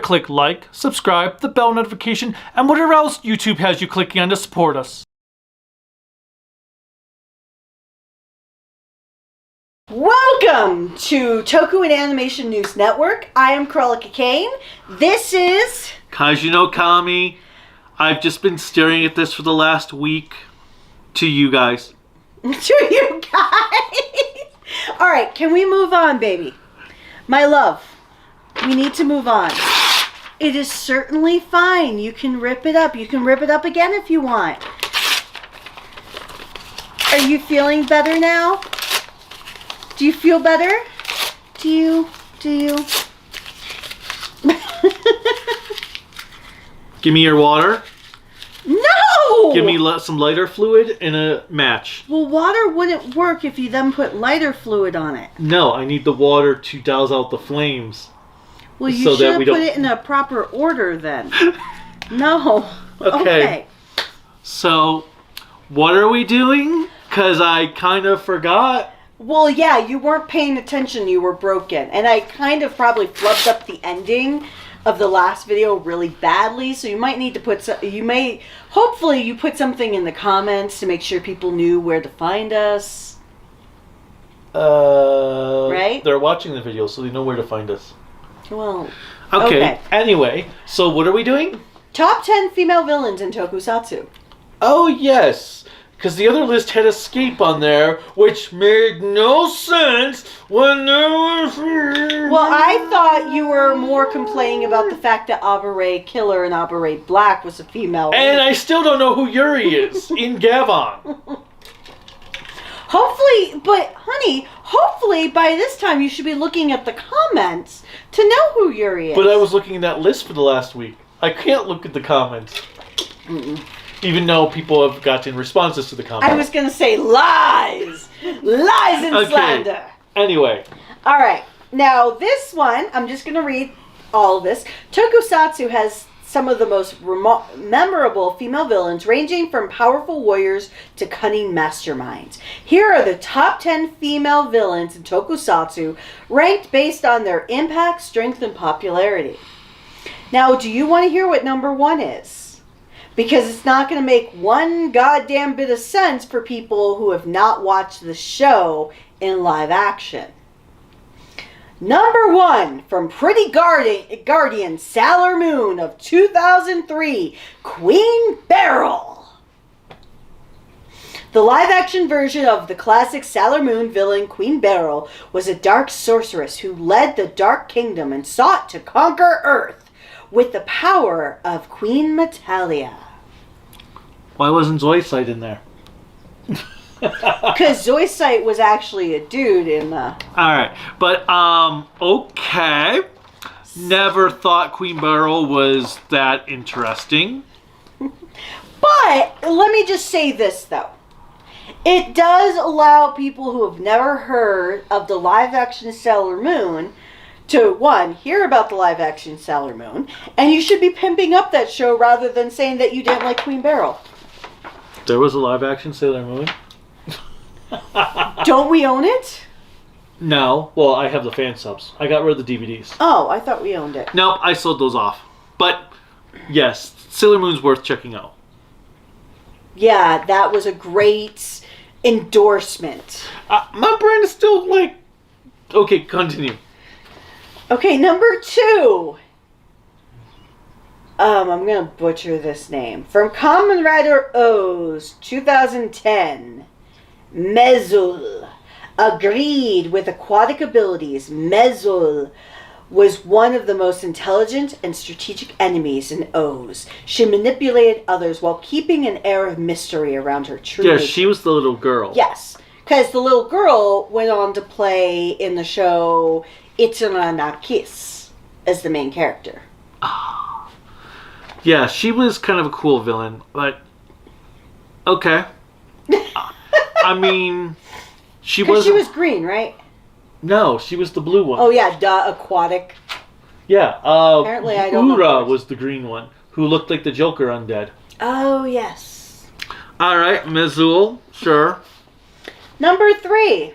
to click like, subscribe, the bell notification, and whatever else YouTube has you clicking on to support us. Welcome to Toku and Animation News Network. I am Cruellica Kain. This is Kaiju no Kami. I've just been staring at this for the last week. To you guys. To you guys. Alright, can we move on, baby? My love, we need to move on. It is certainly fine. You can rip it up. You can rip it up again if you want. Are you feeling better now? Do you feel better? Do you? Give me your water. No! Give me some lighter fluid and a match. Well, water wouldn't work if you then put lighter fluid on it. No, I need the water to douse out the flames. Well, you should have put it in a proper order then. No. Okay. So, what are we doing? Because I kind of forgot. Well, yeah, you weren't paying attention. You were broken. And I kind of probably flubbed up the ending of the last video really badly. So you might need to put hopefully you put something in the comments to make sure people knew where to find us. Right? They're watching the video, so they know where to find us. Well, okay. Anyway, so what are we doing? Top 10 female villains in Tokusatsu. Oh, yes. Because the other list had Escape on there, which made no sense when there was... Well, I thought you were more complaining about the fact that Abare Killer and Abare Black was a female. And I still don't know who Yuri is in Gavon. Hopefully, but honey, hopefully by this time you should be looking at the comments to know who Yuri is. But I was looking at that list for the last week. I can't look at the comments. Even though people have gotten responses to the comments. I was going to say lies! Lies and slander! Anyway. Alright, now this one, I'm just going to read all of this. Tokusatsu has some of the most memorable female villains, ranging from powerful warriors to cunning masterminds. Here are the top 10 female villains in Tokusatsu, ranked based on their impact, strength, and popularity. Now, do you want to hear what number 1 is? Because it's not going to make one goddamn bit of sense for people who have not watched the show in live action. Number 1, from Pretty Guardian Sailor Moon of 2003, Queen Beryl. The live-action version of the classic Sailor Moon villain Queen Beryl was a dark sorceress who led the Dark Kingdom and sought to conquer Earth with the power of Queen Metalia. Why wasn't Zoisite in there? Because Zoisite was actually a dude in the... Alright, but, okay. Never thought Queen Beryl was that interesting. But, let me just say this, though. It does allow people who have never heard of the live-action Sailor Moon to, 1, hear about the live-action Sailor Moon, and you should be pimping up that show rather than saying that you didn't like Queen Beryl. There was a live-action Sailor Moon? Don't we own it? No. Well, I have the fan subs. I got rid of the DVDs. Oh, I thought we owned it. Nope, I sold those off. But, yes, Sailor Moon's worth checking out. Yeah, that was a great endorsement. My brain is still like... Okay, continue. Okay, number 2. I'm going to butcher this name. From Kamen Rider O's 2010, Mezul. Agreed with aquatic abilities, Mezul was one of the most intelligent and strategic enemies in O's. She manipulated others while keeping an air of mystery around her true nature. She was the little girl. Yes, because the little girl went on to play in the show Itsuna na Kiss as the main character. Yeah, she was kind of a cool villain, but okay. I mean, she was green, right? No, she was the blue one. Oh yeah, aquatic. Yeah. Apparently, I don't know. Ura was the green one, who looked like the Joker undead. Oh yes. All right, Mizul, sure. Number 3.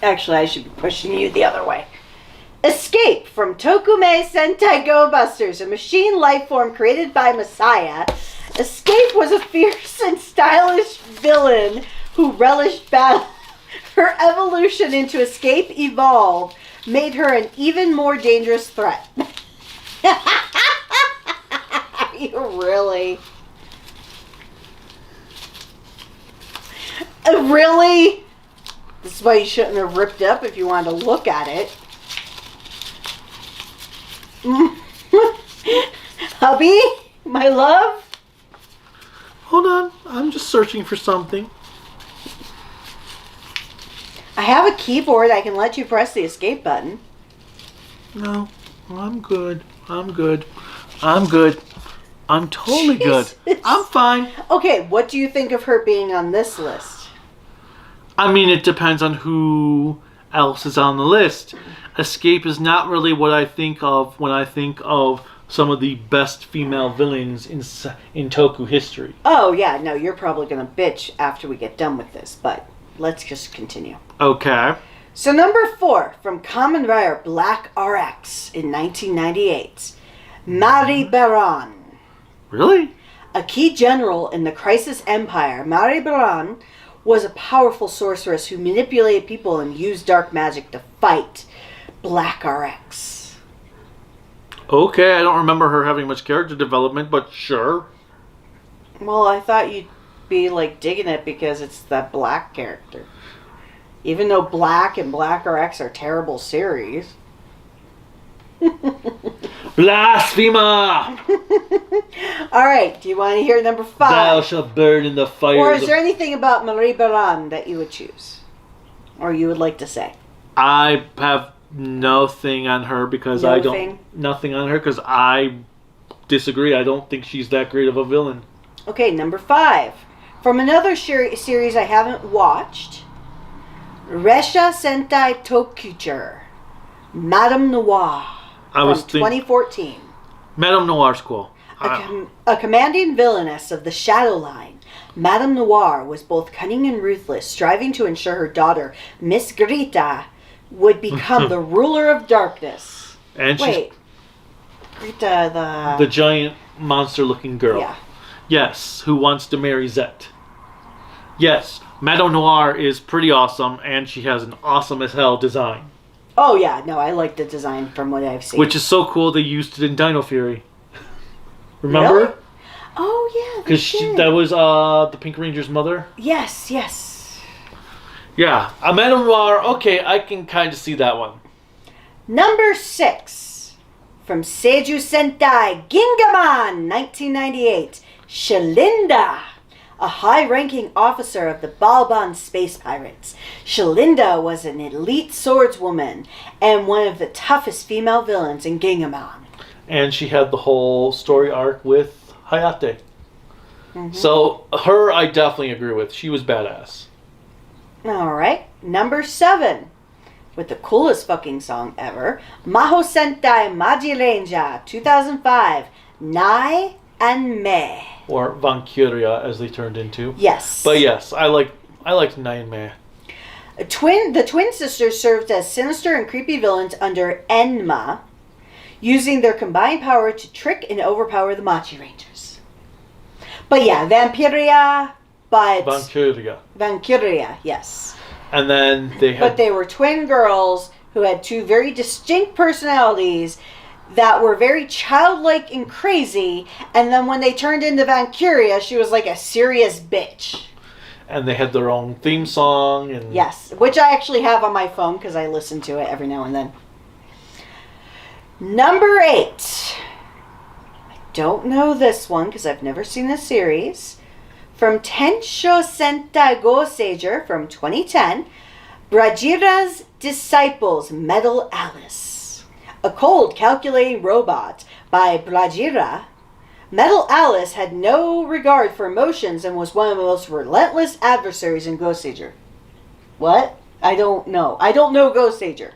Actually, I should be pushing you the other way. Escape from Tokume Sentai Go Busters, a machine life form created by Messiah. Escape was a fierce and stylish villain who relished battle. Her evolution into Escape Evolved made her an even more dangerous threat. You really? Really? This is why you shouldn't have ripped up if you wanted to look at it. Hubby? My love? Hold on. I'm just searching for something. I have a keyboard. I can let you press the escape button. No. I'm good. I'm good. I'm good. I'm totally good. I'm fine. Okay, what do you think of her being on this list? I mean, it depends on who else is on the list. Escape is not really what I think of when I think of some of the best female villains in Toku history. Oh, yeah, no, you're probably going to bitch after we get done with this, but let's just continue. Okay. So number 4, from Kamen Rider Black RX in 1998, Mari Baran. Really? A key general in the Crisis Empire, Mari Baran was a powerful sorceress who manipulated people and used dark magic to fight Black RX. Okay, I don't remember her having much character development, but sure. Well, I thought you'd be like digging it because it's that Black character. Even though Black and Black RX are terrible series. Blasphemer! Alright, do you want to hear number 5? Thou shalt burn in the fire. Or is there anything about Marie Baran that you would choose? Or you would like to say? I have nothing on her because I don't... Nothing on her because I disagree. I don't think she's that great of a villain. Okay, number 5. From another series I haven't watched. Resha Sentai Tokucher. Madame Noir. From 2014. Madame Noir's cool. A commanding villainess of the Shadow Line, Madame Noir was both cunning and ruthless, striving to ensure her daughter, Miss Grita, would become the ruler of darkness. And Wait. Grita, the giant monster-looking girl. Yeah. Yes, who wants to marry Zet. Yes, Madame Noir is pretty awesome, and she has an awesome as hell design. Oh, yeah. No, I like the design from what I've seen. Which is so cool they used it in Dino Fury. Remember? Really? Oh, yeah. Because that was the Pink Ranger's mother. Yes, yes. Yeah. Madame Noir, okay, I can kind of see that one. Number 6. From Seiju Sentai Gingaman, 1998. Shalinda. A high-ranking officer of the Balban Space Pirates. Shalinda was an elite swordswoman and one of the toughest female villains in Gingaman. And she had the whole story arc with Hayate. Mm-hmm. So, her I definitely agree with. She was badass. Alright, number 7. With the coolest fucking song ever. Maho Sentai Maji Ranger, 2005. Nai and Me. Or Valkyria, as they turned into. Yes. But yes, I liked Nine Meh. The twin sisters served as sinister and creepy villains under Enma, using their combined power to trick and overpower the Machi Rangers. But yeah, Vampiria, but... Valkyria, yes. And then they had... But they were twin girls who had 2 very distinct personalities that were very childlike and crazy, and then when they turned into Valkyria, she was like a serious bitch. And they had their own theme song. And yes, which I actually have on my phone because I listen to it every now and then. Number 8. I don't know this one because I've never seen this series. From Tensho Sentai Go Sager from 2010, Brajira's Disciples, Metal Alice. A cold, calculating robot by Brajira, Metal Alice had no regard for emotions and was one of the most relentless adversaries in Ghost Sager. What? I don't know. I don't know Ghost Sager.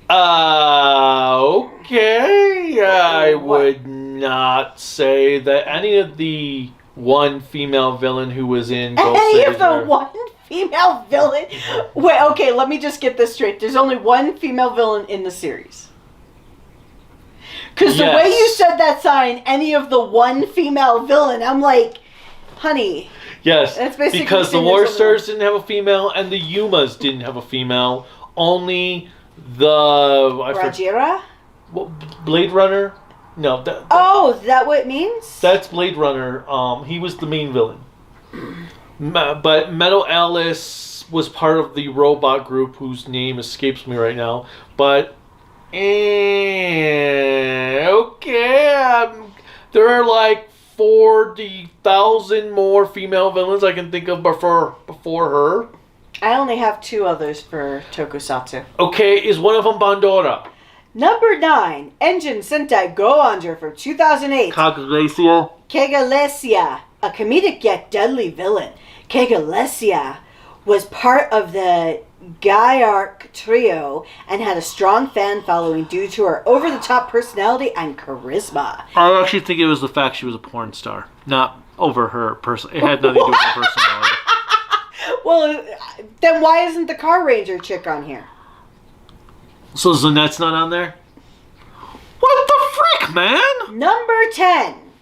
Okay. I would not say that any of the one female villain who was in Ghost Sager... Any of the one female villain. Wait, okay, let me just get this straight. There's only one female villain in the series. Because the way you said that sign, any of the one female villain, I'm like, honey. Yes, that's basically because the War Stars didn't have a female and the Yumas didn't have a female. Only the... Rajira? Blade Runner? No. Is that what it means? That's Blade Runner. He was the main villain. But Metal Alice was part of the robot group whose name escapes me right now. But... okay. There are like 40,000 more female villains I can think of before her. I only have 2 others for Tokusatsu. Okay, is one of them Bandora? Number 9, Engine Sentai Go-Onger for 2008. Kegalesia, a comedic yet deadly villain. Kegalesia was part of the Gaiark trio and had a strong fan following due to her over-the-top personality and charisma. I actually think it was the fact she was a porn star, not over her person. It had nothing to do with her personality. Well, then why isn't the Car Ranger chick on here? So Zanette's not on there? What the frick, man? Number 10.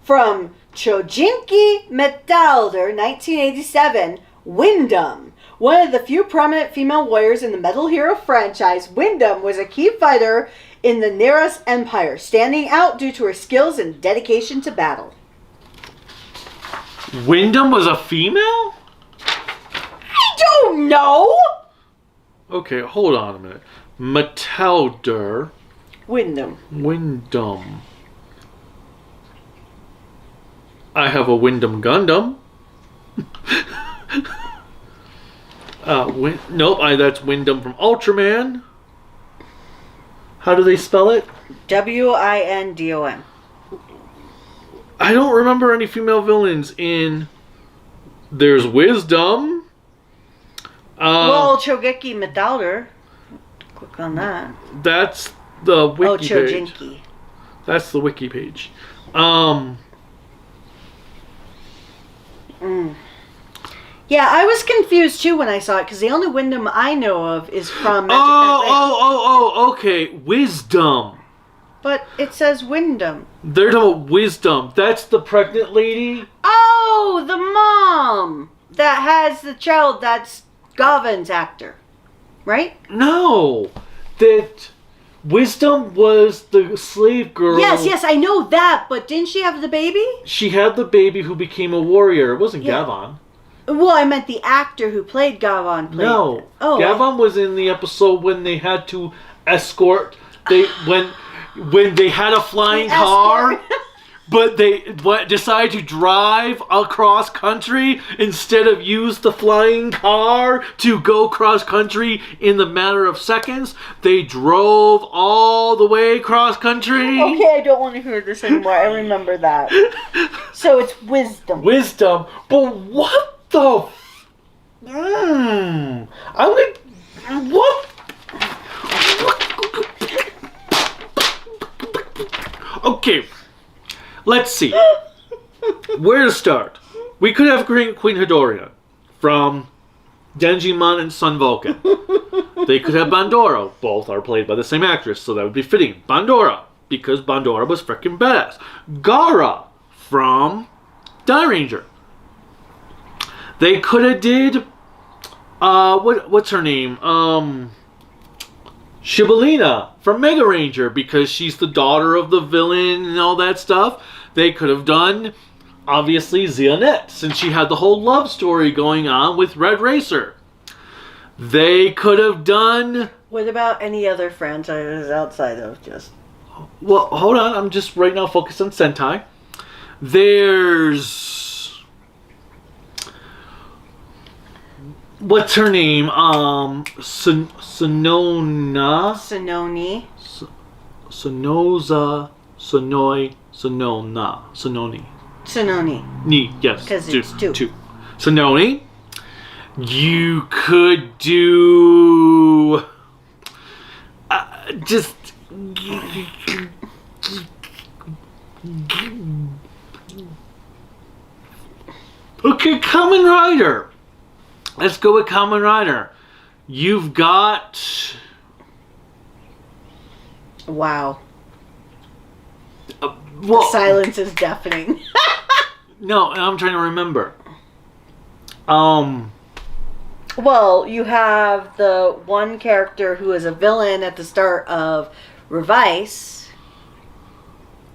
From Chojinki Metalder, 1987, Windom. One of the few prominent female warriors in the Metal Hero franchise, Windom was a key fighter in the Neros Empire, standing out due to her skills and dedication to battle. Windom was a female? I don't know! Okay, hold on a minute. Metalder. Windom. I have a Windom Gundam. Nope, that's Windom from Ultraman. How do they spell it? Windom. I don't remember any female villains in... There's Wisdom. Chogeki Metalder. Click on that. That's the wiki page. Chojinki. That's the wiki page. Yeah, I was confused too when I saw it because the only Windom I know of is from Magic okay. Wisdom. But it says Windom. They're talking about Wisdom. That's the pregnant lady? Oh, the mom that has the child that's Gavin's actor. Right? No. That Wisdom was the slave girl. Yes, I know that, but didn't she have the baby? She had the baby who became a warrior. It wasn't Gavon. Well, I meant the actor who played Gavon. No. Gavon was in the episode when they had to escort... when they had a flying car... But they decided to drive across country instead of use the flying car to go cross country in the matter of seconds. They drove all the way cross country. Okay, I don't want to hear this anymore. I remember that. So it's Wisdom. Wisdom. But what the... I'm gonna... What? Okay. Let's see. Where to start? We could have Queen Hidoria from Denjimon and Sun Vulcan. They could have Bandora. Both are played by the same actress, so that would be fitting. Bandora, because Bandora was freaking badass. Gara from Die Ranger. They could have did... what's her name? Shibalina from Mega Ranger, because she's the daughter of the villain and all that stuff. They could have done, obviously, Xionette, since she had the whole love story going on with Red Racer. They could have done... What about any other franchises outside of just... Well, hold on. I'm just right now focused on Sentai. There's... What's her name? Sonona? Sononi. Sonoza. Sonoi. Sonona. Sononi. Sononi. Yes. Because it's two. Sononi. You could do... just... Okay, Kamen Rider. let's go with Kamen Rider. You've got... Wow. well, The silence is deafening. no, I'm trying to remember. Well, you have the one character who is a villain at the start of Revice.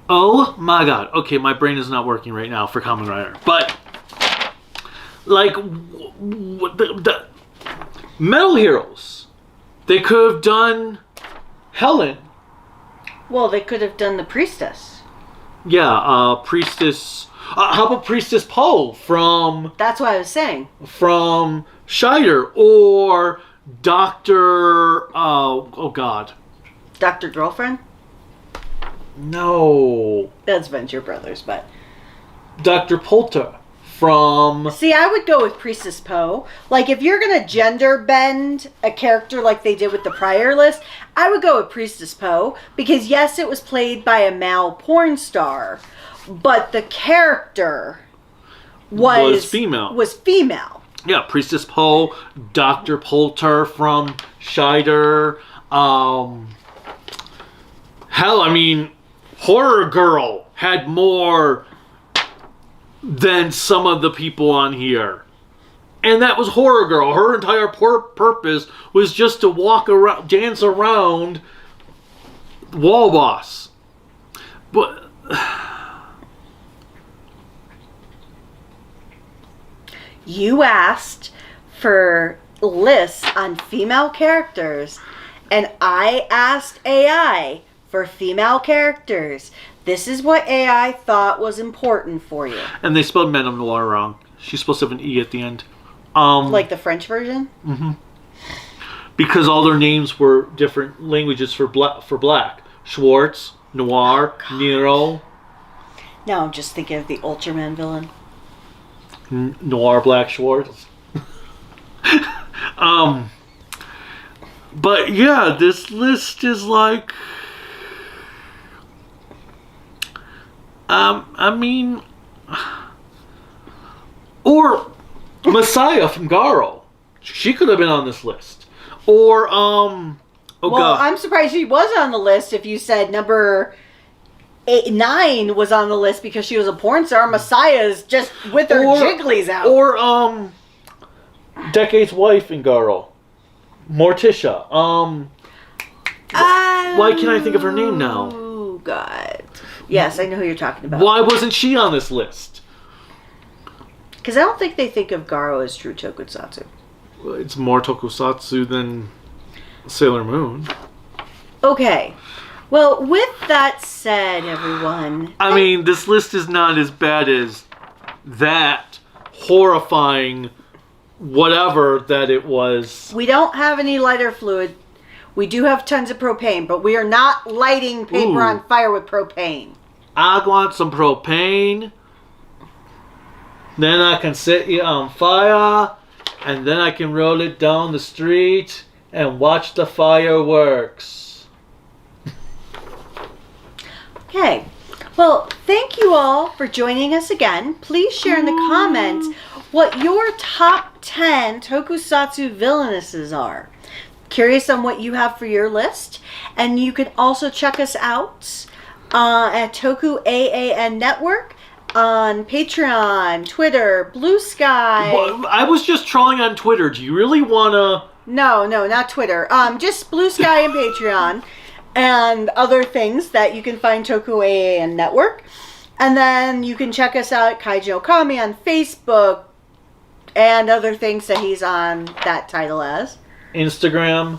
Oh my god. Okay, my brain is not working right now for Kamen Rider. But, like, the Metal Heroes, they could have done Helen. Well, they could have done the Priestess. Yeah, Priestess... how about Priestess Poe from... That's what I was saying. From Scheider, or Dr... oh god. Dr. Girlfriend? No. That's Venture Brothers, but... Dr. Polter from... See, I would go with Priestess Poe. Like, if you're going to gender bend a character like they did with the prior list, I would go with Priestess Poe. Because, yes, it was played by a male porn star, but the character was female. Was female. Yeah, Priestess Poe, Dr. Polter from Scheider. Hell, I mean, Horror Girl had more than some of the people on here. And that was Horror Girl. Her entire purpose was just to walk around, dance around Wall Boss. But... You asked for lists on female characters, and I asked AI for female characters. This is what AI thought was important for you. And they spelled Madame Noir wrong. She's supposed to have an E at the end. Like the French version? Mm-hmm. Because all their names were different languages for black. Schwartz, Noir, Nero. Now I'm just thinking of the Ultraman villain. Noir Black Schwartz. But yeah, this list is like... I mean... Or Messiah from Garo. She could have been on this list. Or, well, God. I'm surprised she was on the list if you said number 9 was on the list because she was a porn star. Messiah's just with her jigglies out. Or, Decade's wife in Garo. Morticia. Why can't I think of her name now? Oh, God. Yes, I know who you're talking about. Why wasn't she on this list? Because I don't think they think of Garo as true tokusatsu. It's more tokusatsu than Sailor Moon. Okay. Well, with that said, everyone... I mean, this list is not as bad as that horrifying whatever that it was. We don't have any lighter fluid. We do have tons of propane, but we are not lighting paper on fire with propane. I want some propane. Then I can set you on fire. And then I can roll it down the street and watch the fireworks. Okay. Well, thank you all for joining us again. Please share in the comments what your top 10 tokusatsu villainesses are. Curious on what you have for your list. And you can also check us out at Tokuaan Network on Patreon, Twitter, Bluesky. Well, I was just trolling on Twitter. Do you really want to... No, not Twitter. Just Bluesky and Patreon and other things that you can find Tokuaan Network. And then you can check us out at Kaiju Okami on Facebook and other things that he's on that title as. Instagram,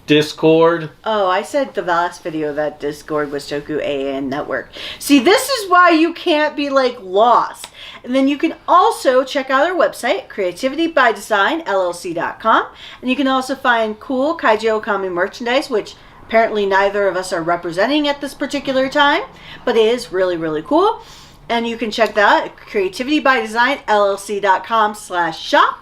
Discord. Oh, I said the last video that Discord was Tokuaan Network. See, this is why you can't be, like, lost. And then you can also check out our website, creativitybydesignllc.com. And you can also find cool Kaiju Okami merchandise, which apparently neither of us are representing at this particular time. But it is really, really cool. And you can check that out at creativitybydesignllc.com/shop.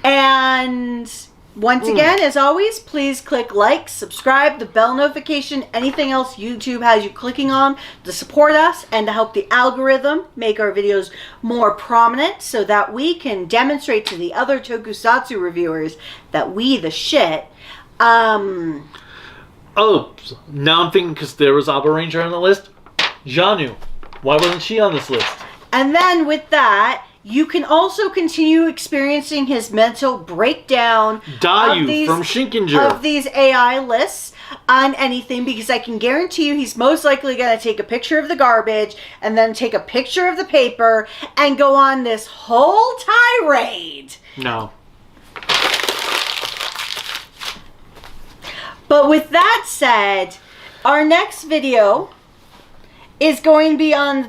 And Once again, as always, please click like, subscribe, the bell notification, anything else YouTube has you clicking on to support us and to help the algorithm make our videos more prominent so that we can demonstrate to the other tokusatsu reviewers that we the shit. Oh, now I'm thinking because there was Alba Ranger on the list. Janu. Why wasn't she on this list? And then with that, you can also continue experiencing his mental breakdown Dayu from Shinkenger. Of these AI lists on anything, because I can guarantee you he's most likely going to take a picture of the garbage and then take a picture of the paper and go on this whole tirade. No. But with that said, our next video is going to be on the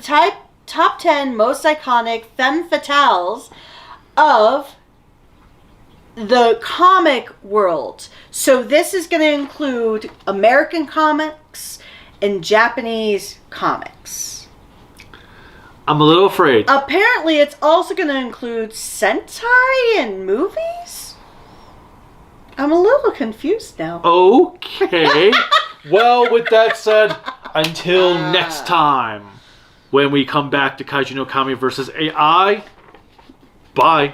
top 10 most iconic femme fatales of the comic world. So this is going to include American comics and Japanese comics. I'm a little afraid. Apparently it's also going to include Sentai and movies? I'm a little confused now. Okay. Well, with that said, until next time, when we come back to Kaiju no Kami versus AI, bye.